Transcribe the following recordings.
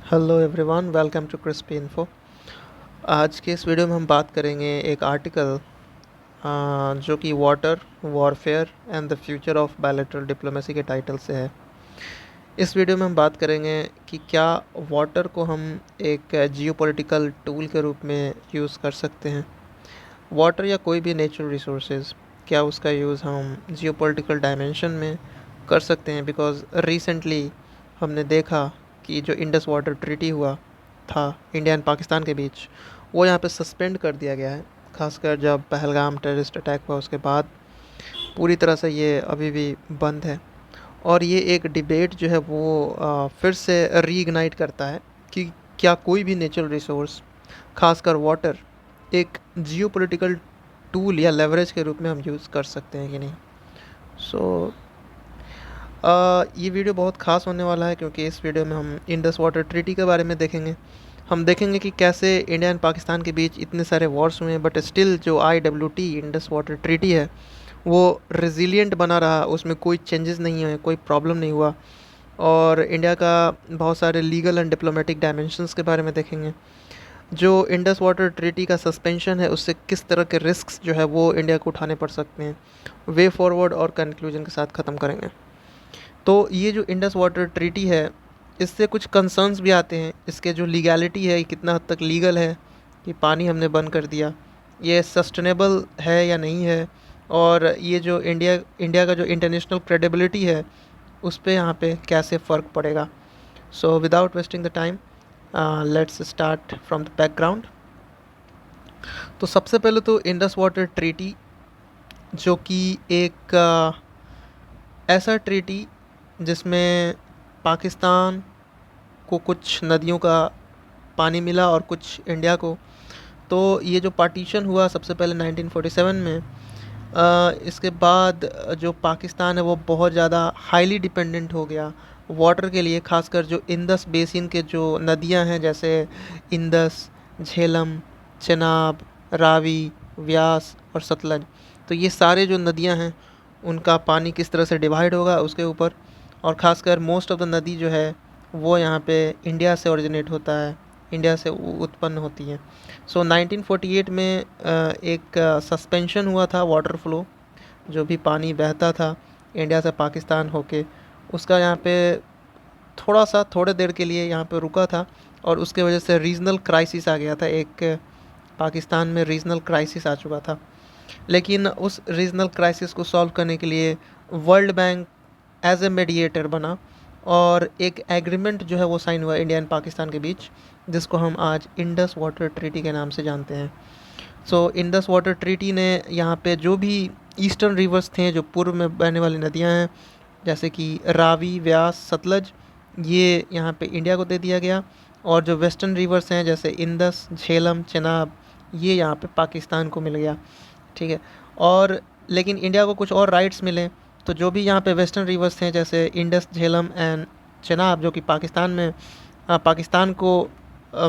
Hello everyone, welcome to crispy info. आज के इस वीडियो में हम बात करेंगे एक आर्टिकल जो कि water warfare and the future of bilateral diplomacy के टाइटल से है। इस वीडियो में हम बात करेंगे कि क्या वाटर को हम एक जियोपॉलिटिकल टूल के रूप में यूज़ कर सकते हैं। वाटर या कोई भी नेचुरल रिसोर्सेज, क्या उसका यूज़ हम जियोपॉलिटिकल डायमेंशन में कर सकते हैं। बिकॉज़ रिसेंटली हमने देखा कि जो इंडस वाटर ट्रीटी हुआ था इंडिया एंड पाकिस्तान के बीच, वो यहाँ पे सस्पेंड कर दिया गया है। खासकर जब पहलगाम टेररिस्ट अटैक हुआ उसके बाद पूरी तरह से ये अभी भी बंद है। और ये एक डिबेट जो है वो फिर से रीइग्नाइट करता है कि क्या कोई भी नेचुरल रिसोर्स, खासकर वाटर, एक जियोपॉलिटिकल टूल या लेवरेज के रूप में हम यूज़ कर सकते हैं कि नहीं। सो ये वीडियो बहुत ख़ास होने वाला है क्योंकि इस वीडियो में हम इंडस वाटर ट्रीटी के बारे में देखेंगे। हम देखेंगे कि कैसे इंडिया एंड पाकिस्तान के बीच इतने सारे वॉर्स हुए हैं बट स्टिल जो IWT इंडस वाटर ट्रीटी है वो रेजिलिएंट बना रहा, उसमें कोई चेंजेस नहीं हुए, कोई प्रॉब्लम नहीं हुआ। और इंडिया का बहुत सारे लीगल एंड डिप्लोमेटिक डायमेंशंस के बारे में देखेंगे। जो इंडस वाटर ट्रीटी का सस्पेंशन है उससे किस तरह के रिस्क्स जो है वो इंडिया को उठाने पड़ सकते हैं, वे फॉरवर्ड और कंक्लूजन के साथ ख़त्म करेंगे। तो ये जो इंडस वाटर ट्रीटी है, इससे कुछ कंसर्न्स भी आते हैं। इसके जो लीगैलिटी है, कितना हद तक लीगल है कि पानी हमने बंद कर दिया, ये सस्टेनेबल है या नहीं है। और ये जो इंडिया का जो इंटरनेशनल क्रेडिबिलिटी है उस पे यहाँ पे कैसे फ़र्क पड़ेगा। So without wasting the time, let's start from the background. तो सबसे पहले तो इंडस वाटर ट्रीटी, जो कि एक ऐसा ट्रीटी जिसमें पाकिस्तान को कुछ नदियों का पानी मिला और कुछ इंडिया को। तो ये जो पार्टीशन हुआ सबसे पहले 1947 में, इसके बाद जो पाकिस्तान है वो बहुत ज़्यादा हाईली डिपेंडेंट हो गया वाटर के लिए। खासकर जो इंदस बेसिन के जो नदियां हैं जैसे इंदस, झेलम, चेनाब, रावी, व्यास और सतलज, तो ये सारे जो नदियां हैं उनका पानी किस तरह से डिवाइड होगा उसके ऊपर। और ख़ासकर मोस्ट ऑफ द नदी जो है वो यहाँ पे इंडिया से ओरिजिनेट होता है, इंडिया से उत्पन्न होती है। सो 1948 में एक सस्पेंशन हुआ था वाटर फ्लो, जो भी पानी बहता था इंडिया से पाकिस्तान होके, उसका यहाँ पे थोड़े देर के लिए यहाँ पे रुका था। और उसके वजह से रीजनल क्राइसिस आ गया था, एक पाकिस्तान में रीजनल क्राइसिस आ चुका था। लेकिन उस रीजनल क्राइसिस को सॉल्व करने के लिए world bank as a mediator बना और एक एग्रीमेंट जो है वो साइन हुआ इंडिया एंड पाकिस्तान के बीच, जिसको हम आज इंडस वाटर ट्रीटी के नाम से जानते हैं। सो इंडस वाटर ट्रीटी ने यहाँ पे जो भी ईस्टर्न रिवर्स थे, जो पूर्व में बहने वाली नदियाँ हैं जैसे कि रावी, व्यास, सतलज, ये यहाँ पे इंडिया को दे दिया गया। और जो वेस्टर्न रिवर्स हैं जैसे इंदस, झेलम, चेनाब, ये यहाँ पे पाकिस्तान को मिल गया। ठीक है। और लेकिन इंडिया को कुछ और राइट्स मिले। तो जो भी यहाँ पे वेस्टर्न रिवर्स थे जैसे इंडस, झेलम एंड चेनाब, जो कि पाकिस्तान में पाकिस्तान को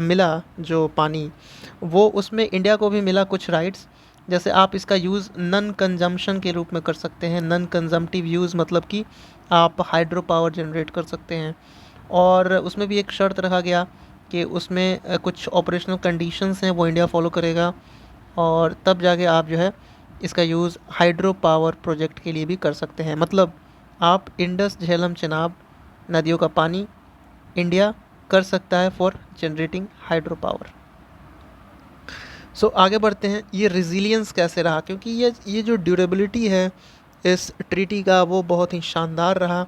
मिला जो पानी, वो उसमें इंडिया को भी मिला कुछ राइट्स। जैसे आप इसका यूज़ नन कंजम्पशन के रूप में कर सकते हैं। नन कंजम्पटिव यूज़ मतलब कि आप हाइड्रो पावर जनरेट कर सकते हैं। और उसमें भी एक शर्त रखा गया कि उसमें कुछ ऑपरेशनल कंडीशंस हैं वो इंडिया फॉलो करेगा, और तब जाके आप जो है इसका यूज़ हाइड्रो पावर प्रोजेक्ट के लिए भी कर सकते हैं। मतलब आप इंडस, झेलम, चेनाब नदियों का पानी इंडिया कर सकता है फॉर जनरेटिंग हाइड्रो पावर। सो आगे बढ़ते हैं, ये रेजिलियंस कैसे रहा, क्योंकि ये जो ड्यूरेबिलिटी है इस ट्रीटी का वो बहुत ही शानदार रहा।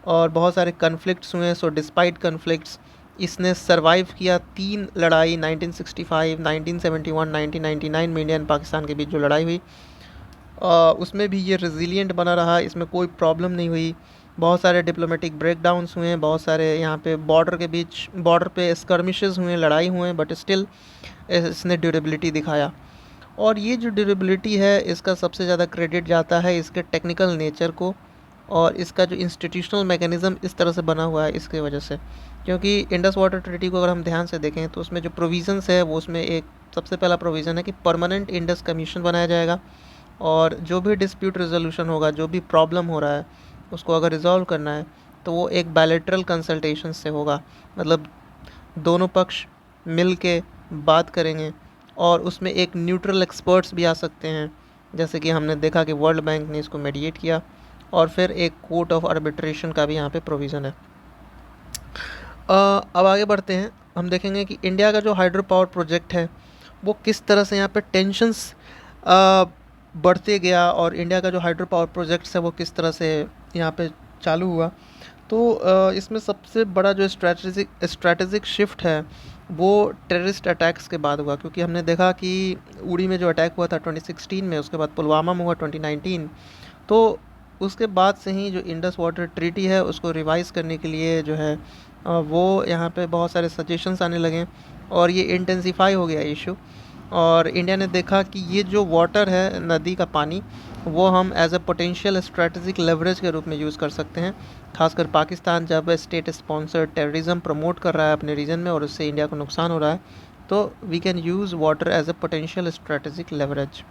और बहुत सारे कन्फ्लिक्ट्स हुए। सो डिस्पाइट कन्फ्लिक्ट्स इसने सरवाइव किया। 3 लड़ाई, 1965, 1971, 1999 में इंडिया एंड पाकिस्तान के बीच जो लड़ाई हुई, उसमें भी ये रेजिलिएंट बना रहा, इसमें कोई प्रॉब्लम नहीं हुई। बहुत सारे डिप्लोमेटिक ब्रेकडाउन्स हुए, बहुत सारे यहाँ पे बॉर्डर के बीच, बॉर्डर पे स्कर्मिशेस हुए, लड़ाई हुए, बट स्टिल इसने ड्यूरेबिलिटी दिखाया। और ये जो ड्यूरेबिलिटी है इसका सबसे ज़्यादा क्रेडिट जाता है इसके टेक्निकल नेचर को, और इसका जो इंस्टीट्यूशनल मैकेनिज़्म इस तरह से बना हुआ है इसके वजह से। क्योंकि इंडस वाटर ट्रीटी को अगर हम ध्यान से देखें तो उसमें जो प्रोविज़न्स है वो, उसमें एक सबसे पहला प्रोविज़न है कि परमानेंट इंडस कमीशन बनाया जाएगा। और जो भी डिस्प्यूट रेजोल्यूशन होगा, जो भी प्रॉब्लम हो रहा है उसको अगर रिजॉल्व करना है तो वो एक बायलैटरल कंसल्टेशन से होगा। मतलब दोनों पक्ष मिल के बात करेंगे और उसमें एक न्यूट्रल एक्सपर्ट्स भी आ सकते हैं, जैसे कि हमने देखा कि वर्ल्ड बैंक ने इसको मेडिएट किया, और फिर एक कोर्ट ऑफ आर्बिट्रेशन का भी यहाँ पे प्रोविज़न है। अब आगे बढ़ते हैं, हम देखेंगे कि इंडिया का जो हाइड्रो पावर प्रोजेक्ट है वो किस तरह से यहाँ पे टेंशन्स बढ़ते गया, और इंडिया का जो हाइड्रो पावर प्रोजेक्ट्स है वो किस तरह से यहाँ पे चालू हुआ। तो इसमें सबसे बड़ा जो स्ट्रैटेजिक शिफ्ट है वो टेररिस्ट अटैक्स के बाद हुआ, क्योंकि हमने देखा कि उड़ी में जो अटैक हुआ था 2016 में, उसके बाद पुलवामा में हुआ 2019, तो उसके बाद से ही जो इंडस वाटर ट्रीटी है उसको रिवाइज़ करने के लिए जो है वो यहाँ पे बहुत सारे सजेशंस आने लगे और ये इंटेंसिफाई हो गया इशू। और इंडिया ने देखा कि ये जो वाटर है, नदी का पानी, वो हम as a potential strategic leverage के रूप में यूज़ कर सकते हैं। खासकर पाकिस्तान जब स्टेट स्पॉन्सर्ड टेररिज्म प्रमोट कर रहा है अपने रीजन में और उससे इंडिया को नुकसान हो रहा है, तो we can use water as a potential strategic leverage.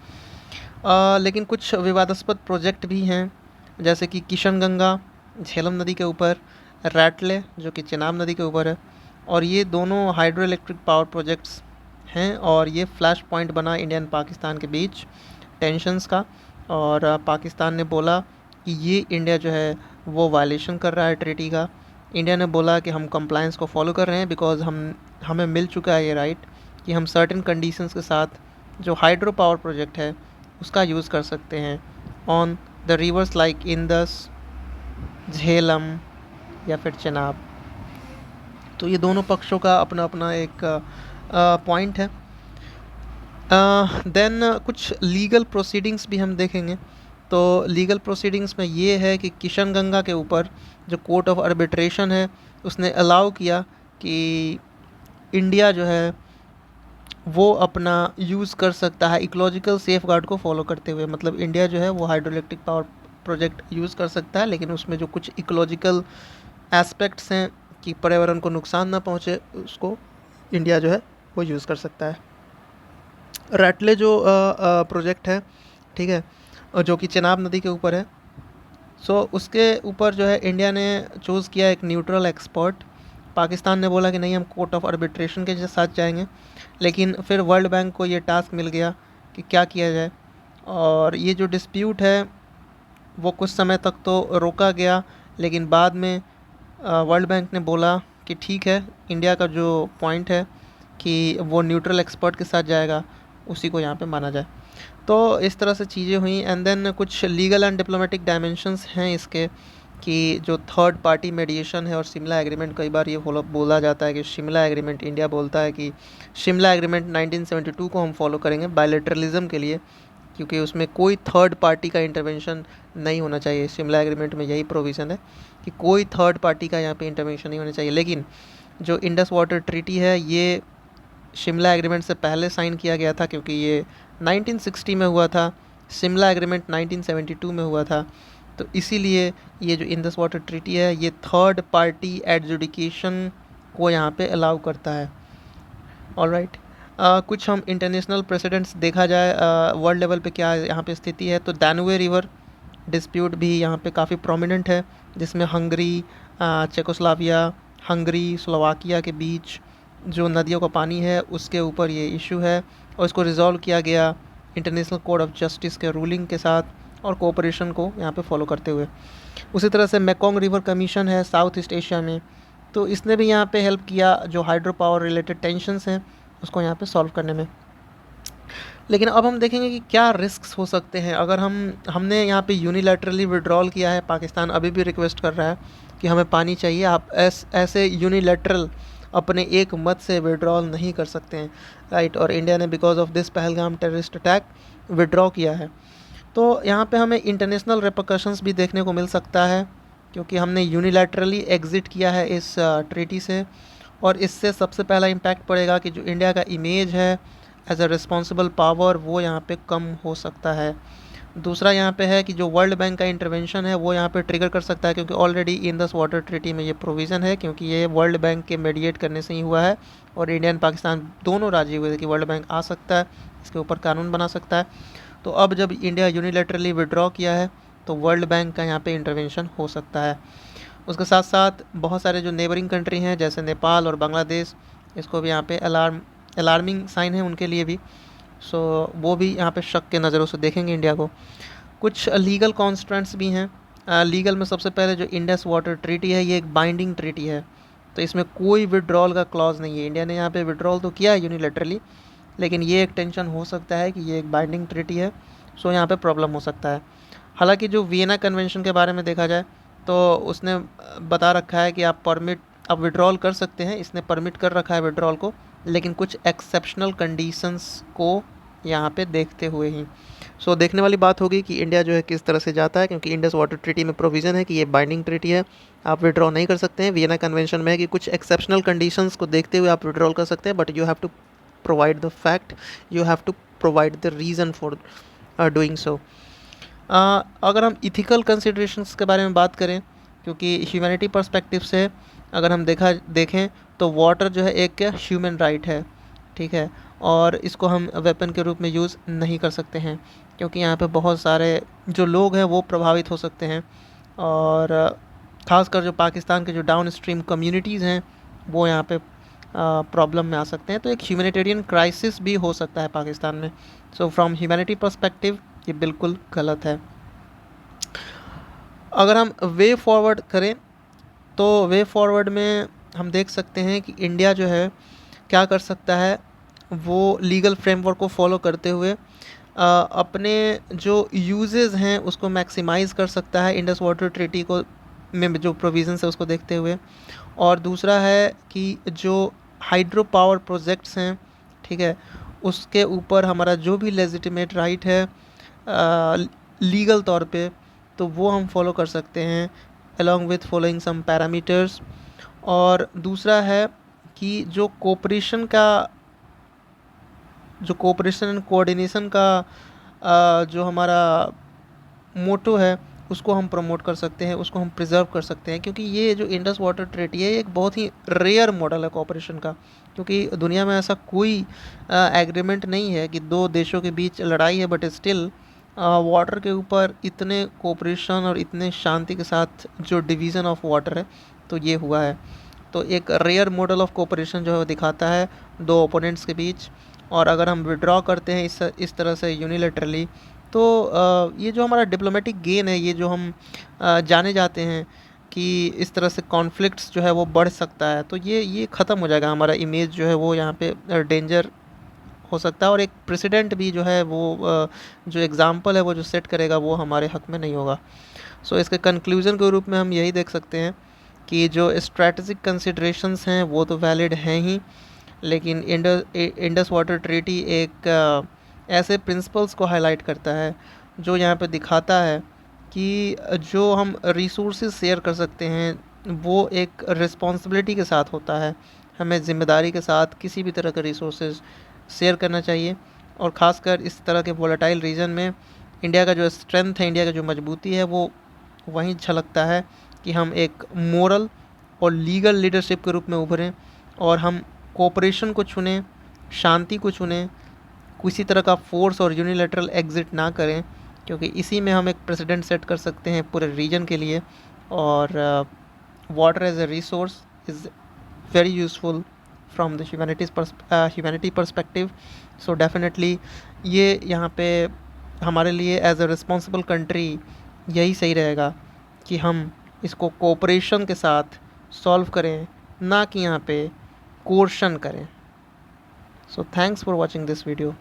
लेकिन कुछ विवादास्पद प्रोजेक्ट भी हैं, जैसे कि किशन गंगा झेलम नदी के ऊपर, रैटले जो कि चेनाब नदी के ऊपर है, और ये दोनों हाइड्रो इलेक्ट्रिक पावर प्रोजेक्ट्स हैं और ये फ्लैश पॉइंट बना इंडिया एंड पाकिस्तान के बीच टेंशन्स का। और पाकिस्तान ने बोला कि ये इंडिया जो है वो वायलेशन कर रहा है ट्रीटी का। इंडिया ने बोला कि हम कंप्लायंस को फॉलो कर रहे हैं बिकॉज हमें मिल चुका है ये राइट कि हम सर्टेन कंडीशंस के साथ जो हाइड्रो पावर प्रोजेक्ट है उसका यूज़ कर सकते हैं on the reverse like Indus, Jhelum या फिर चेनाब। तो ये दोनों पक्षों का अपना अपना एक पॉइंट है। देन कुछ लीगल प्रोसीडिंग्स भी हम देखेंगे। तो लीगल प्रोसीडिंग्स में ये है कि किशन गंगा के ऊपर जो कोर्ट ऑफ आर्बिट्रेशन है उसने अलाउ किया कि इंडिया जो है वो अपना यूज़ कर सकता है इकोलॉजिकल सेफ गार्ड को फॉलो करते हुए। मतलब इंडिया जो है वो hydro electric power project use कर सकता है, लेकिन उसमें जो कुछ इकोलॉजिकल एस्पेक्ट्स हैं कि पर्यावरण को नुकसान ना पहुँचे, उसको इंडिया जो है वो यूज़ कर सकता है। रैटले जो प्रोजेक्ट है, ठीक है, जो कि चेनाब नदी के ऊपर है, सो उसके ऊपर जो है इंडिया ने चूज़ किया एक न्यूट्रल एक्सपर्ट। पाकिस्तान ने बोला कि नहीं, हम कोर्ट ऑफ आर्बिट्रेशन के साथ जाएंगे, लेकिन फिर वर्ल्ड बैंक को ये टास्क मिल गया कि क्या किया जाए, और ये जो डिस्प्यूट है वो कुछ समय तक तो रोका गया, लेकिन बाद में वर्ल्ड बैंक ने बोला कि ठीक है, इंडिया का जो पॉइंट है कि वो न्यूट्रल एक्सपर्ट के साथ जाएगा उसी को यहाँ पे माना जाए। तो इस तरह से चीज़ें हुई। एंड देन कुछ लीगल एंड डिप्लोमेटिक डायमेंशंस हैं इसके, कि जो थर्ड पार्टी मेडिएशन है और शिमला एग्रीमेंट, कई बार ये बोला जाता है कि शिमला एग्रीमेंट, इंडिया बोलता है कि शिमला एग्रीमेंट 1972 को हम फॉलो करेंगे बायलैटरलिज्म के लिए, क्योंकि उसमें कोई थर्ड पार्टी का इंटरवेंशन नहीं होना चाहिए। शिमला एग्रीमेंट में यही प्रोविज़न है कि कोई थर्ड पार्टी का यहाँ पे इंटरवेंशन नहीं होना चाहिए। लेकिन जो इंडस वाटर ट्रीटी है ये शिमला एग्रीमेंट से पहले साइन किया गया था, क्योंकि ये 1960 में हुआ था, शिमला एग्रीमेंट 1972 में हुआ था। तो इसीलिए ये जो इंडस वाटर ट्रीटी है ये थर्ड पार्टी एडजुडिकेशन को यहाँ पे अलाउ करता है। ऑलराइट, कुछ हम इंटरनेशनल प्रेसिडेंट्स देखा जाए वर्ल्ड लेवल पे क्या यहाँ पे स्थिति है, तो दानुवे रिवर डिस्प्यूट भी यहाँ पे काफ़ी प्रोमिनेंट है, जिसमें हंगरी, चेकोस्लोवाकिया, हंगरी, स्लोवाकिया के बीच जो नदियों का पानी है उसके ऊपर ये इशू है, और इसको रिजॉल्व किया गया इंटरनेशनल कोर्ट ऑफ जस्टिस के रूलिंग के साथ और कोऑपरेशन को यहाँ पे फॉलो करते हुए। उसी तरह से मेकोंग रिवर कमीशन है साउथ ईस्ट एशिया में, तो इसने भी यहाँ पे हेल्प किया जो हाइड्रो पावर रिलेटेड टेंशन्स हैं उसको यहाँ पे सॉल्व करने में। लेकिन अब हम देखेंगे कि क्या रिस्क्स हो सकते हैं अगर हमने यहाँ पे यूनिलैटरली विड्रॉल किया है। पाकिस्तान अभी भी रिक्वेस्ट कर रहा है कि हमें पानी चाहिए, आप ऐसे यूनिलैटरल अपने एक मत से विड्रॉल नहीं कर सकते हैं, राइट। और इंडिया ने because of this Pahalgam terrorist attack withdraw किया है। तो यहाँ पे हमें इंटरनेशनल रिपरकशंस भी देखने को मिल सकता है, क्योंकि हमने यूनिलैटरली एग्ज़िट किया है इस ट्रीटी से, और इससे सबसे पहला इम्पैक्ट पड़ेगा कि जो इंडिया का इमेज है एज अ रिस्पॉन्सिबल पावर वो यहाँ पे कम हो सकता है। दूसरा यहाँ पे है कि जो वर्ल्ड बैंक का इंटरवेंशन है वो यहाँ पे ट्रिगर कर सकता है, क्योंकि ऑलरेडी इंडस वाटर ट्रीटी में ये प्रोविज़न है, क्योंकि ये वर्ल्ड बैंक के मेडिएट करने से ही हुआ है और इंडिया एंड पाकिस्तान दोनों राजी हुए थे कि वर्ल्ड बैंक आ सकता है, इसके ऊपर कानून बना सकता है। तो अब जब इंडिया यूनिलैटरली विड्रॉ किया है तो वर्ल्ड बैंक का यहाँ पे इंटरवेंशन हो सकता है। उसके साथ साथ बहुत सारे जो नेबरिंग कंट्री हैं जैसे नेपाल और बांग्लादेश, इसको भी यहाँ पे अलार्मिंग साइन है उनके लिए भी। सो वो भी यहाँ पे शक के नज़रों से देखेंगे इंडिया को। कुछ लीगल कॉन्स्ट्रेंट्स भी हैं। लीगल में सबसे पहले जो इंडस वाटर ट्रीटी है, ये एक बाइंडिंग ट्रीटी है, तो इसमें कोई विड्रॉल का क्लॉज नहीं है। इंडिया ने यहाँ पे विड्रॉल तो किया है यूनिलेटरली, लेकिन ये एक टेंशन हो सकता है कि ये एक बाइंडिंग ट्रीटी है, सो यहाँ पे प्रॉब्लम हो सकता है। हालांकि जो वियना कन्वेंशन के बारे में देखा जाए तो उसने बता रखा है कि आप विड्रॉल कर सकते हैं, इसने परमिट कर रखा है विड्रॉल को, लेकिन कुछ एक्सेप्शनल कंडीशंस को यहाँ पे देखते हुए ही। सो देखने वाली बात होगी कि इंडिया जो है किस तरह से जाता है, क्योंकि इंडस वाटर ट्रीटी में प्रोविज़न है कि ये बाइंडिंग ट्रीटी है, आप विड्रॉ नहीं कर सकते हैं। वियना कन्वेंशन में है कि कुछ एक्सेप्शनल कंडीशंस को देखते हुए आप विड्रॉल कर सकते हैं, but you have to provide the fact, you have to provide the reason for doing so. अगर हम इथिकल कंसिडरेशंस के बारे में बात करें, क्योंकि ह्यूमैनिटी पर्सपेक्टिव से अगर हम देखें तो वाटर जो है एक ह्यूमन राइट है, ठीक है, और इसको हम वेपन के रूप में यूज़ नहीं कर सकते हैं, क्योंकि यहाँ पे बहुत सारे जो लोग हैं वो प्रभावित हो सकते हैं, और ख़ासकर जो पाकिस्तान के जो डाउन स्ट्रीम कम्युनिटीज़ हैं वो यहाँ पे प्रॉब्लम में आ सकते हैं। तो एक ह्यूमैनिटेरियन क्राइसिस भी हो सकता है पाकिस्तान में। सो फ्रॉम ह्यूमैनिटी पर्सपेक्टिव ये बिल्कुल गलत है। अगर हम वे फॉरवर्ड करें तो वे फॉरवर्ड में हम देख सकते हैं कि इंडिया जो है क्या कर सकता है, वो लीगल फ्रेमवर्क को फॉलो करते हुए अपने जो यूजेस हैं उसको मैक्सिमाइज़ कर सकता है इंडस वाटर ट्रीटी को में जो प्रोविज़न्स है उसको देखते हुए। और दूसरा है कि जो हाइड्रो पावर प्रोजेक्ट्स हैं, ठीक है, उसके ऊपर हमारा जो भी लेजिटिमेट राइट है लीगल तौर पे, तो वो हम फॉलो कर सकते हैं along with following some parameters. और दूसरा है कि जो कोऑपरेशन एंड कोऑर्डिनेशन का जो हमारा मोटो है उसको हम प्रमोट कर सकते हैं, उसको हम प्रिजर्व कर सकते हैं, क्योंकि ये जो इंडस वाटर ट्रीटी है ये एक बहुत ही रेयर मॉडल है कोऑपरेशन का, क्योंकि दुनिया में ऐसा कोई एग्रीमेंट नहीं है कि दो देशों के बीच लड़ाई है बट स्टिल वाटर के ऊपर इतने कोऑपरेशन और इतने शांति के साथ जो डिवीज़न ऑफ वाटर है तो ये हुआ है। तो एक रेयर मॉडल ऑफ कोऑपरेशन जो है दिखाता है दो ओपोनेंट्स के बीच। और अगर हम विड्रॉ करते हैं इस तरह से यूनिलेटरली, तो ये जो हमारा डिप्लोमेटिक गेन है, ये जो हम जाने जाते हैं कि इस तरह से कॉन्फ्लिक्ट्स जो है वो बढ़ सकता है, तो ये ख़त्म हो जाएगा। हमारा इमेज जो है वो यहाँ पे डेंजर हो सकता है, और एक प्रेसिडेंट भी जो है वो जो एग्ज़ाम्पल है वो जो सेट करेगा वो हमारे हक़ में नहीं होगा। सो इसके कंक्लूज़न के रूप में हम यही देख सकते हैं कि जो स्ट्रैटेजिक कंसिडरेशंस हैं वो तो वैलिड हैं ही, लेकिन इंडस वाटर ट्रीटी एक ऐसे प्रिंसिपल्स को हाईलाइट करता है जो यहाँ पे दिखाता है कि जो हम रिसोर्सेज शेयर कर सकते हैं वो एक रिस्पॉन्सिबिलिटी के साथ होता है। हमें ज़िम्मेदारी के साथ किसी भी तरह के रिसोर्सेज शेयर करना चाहिए, और ख़ासकर इस तरह के वोलेटाइल रीजन में इंडिया का जो स्ट्रेंथ है, इंडिया का जो मजबूती है, वो वहीं झलकता है कि हम एक मोरल और लीगल लीडरशिप के रूप में उभरें, और हम कोऑपरेशन को चुनें, शांति को चुनें, किसी तरह का फोर्स और यूनिलैटरल एग्जिट ना करें, क्योंकि इसी में हम एक प्रेसिडेंट सेट कर सकते हैं पूरे रीजन के लिए। और water as a resource is very useful from the humanity perspective. So definitely ये यहाँ पे हमारे लिए एज ए रिस्पॉन्सिबल कंट्री यही सही रहेगा कि हम इसको कोऑपरेशन के साथ सॉल्व करें, ना कि यहाँ पे कोर्शन करें। So thanks for watching this video.